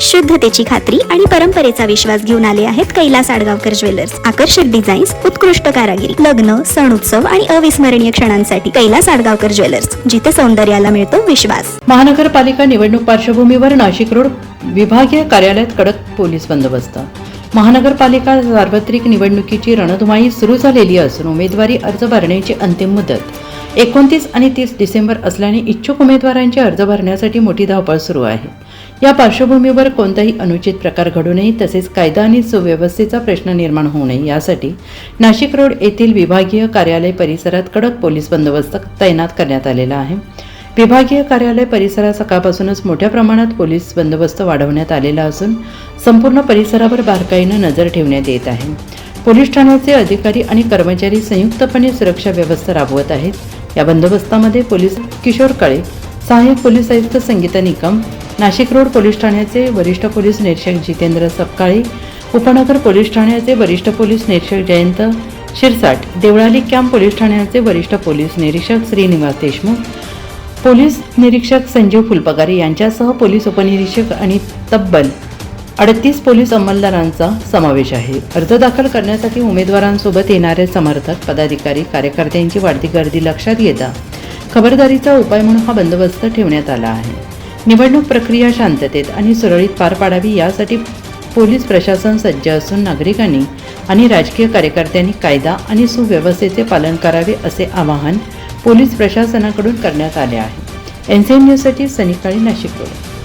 शुद्धतेची खात्री आणि परंपरेचा विश्वास घेऊन आले आहेत कैलास आडगावकर ज्वेलर्स। आकर्षक डिझाईन्स, उत्कृष्ट कारागिरी, लग्न, सण उत्सव आणि अविस्मरणीय क्षणांसाठी कैलास आडगावकर ज्वेलर्स, जिथे सौंदर्याला मिळतो विश्वास। महानगरपालिका निवडणूक पार्श्वभूमीवर नाशिक रोड विभागीय कार्यालयात कडक पोलीस बंदोबस्त। महानगरपालिका सार्वत्रिक निवडणुकीची रणधुमाळी सुरू झालेली असून उमेदवारी अर्ज भरण्याची अंतिम मुदत 29 आणि 30 डिसेंबर असल्याने इच्छुक उमेदवारांचे अर्ज भरण्यासाठी मोठी धावपळ सुरू आहे। या पार्श्वभूमीवर कोणताही अनुचित प्रकार घडू नये तसेच कायदा आणि सुव्यवस्थेचा प्रश्न निर्माण होऊ नये यासाठी नाशिक रोड येथील विभागीय कार्यालय परिसरात कडक पोलीस बंदोबस्त तैनात करण्यात आलेला आहे। विभागीय कार्यालय परिसरात सकाळपासूनच मोठ्या प्रमाणात पोलीस बंदोबस्त वाढवण्यात आलेला असून संपूर्ण परिसरावर बारकाईने नजर ठेवण्यात येत आहे। पोलीस ठाण्याचे अधिकारी आणि कर्मचारी संयुक्तपणे सुरक्षा व्यवस्था राबवत आहेत। या बंदोबस्तामध्ये पोलीस किशोर काळे, सहाय्यक पोलीस आयुक्त संगीता निकम, नाशिक रोड पोलीस ठाण्याचे वरिष्ठ पोलीस निरीक्षक जितेंद्र सपकाळे, उपनगर पोलीस ठाण्याचे वरिष्ठ पोलीस निरीक्षक जयंत शिरसाट, देवळाली कॅम्प पोलीस ठाण्याचे वरिष्ठ पोलीस निरीक्षक श्रीनिवास देशमुख, पोलीस निरीक्षक संजीव फुलपगारे यांच्यासह पोलीस उपनिरीक्षक आणि तब्बल 38 पोलीस अंमलदारांचा समावेश आहे। अर्ज दाखल करण्यासाठी उमेदवारांसोबत येणारे समर्थक, पदाधिकारी, कार्यकर्त्यांची वाढती गर्दी लक्षात घेता खबरदारीचा उपाय म्हणून हा बंदोबस्त ठेवण्यात आला आहे। निवडणूक प्रक्रिया शांततेत आणि सुरळीत पार पाडावी यासाठी पोलीस प्रशासन सज्ज असून नागरिकांनी आणि राजकीय कार्यकर्त्यांनी कायदा आणि सुव्यवस्थेचे पालन करावे असे आवाहन पोलीस प्रशासनाकडून करण्यात आले आहे। NCN न्यूजसाठी सनी काळे, नाशिक रोड।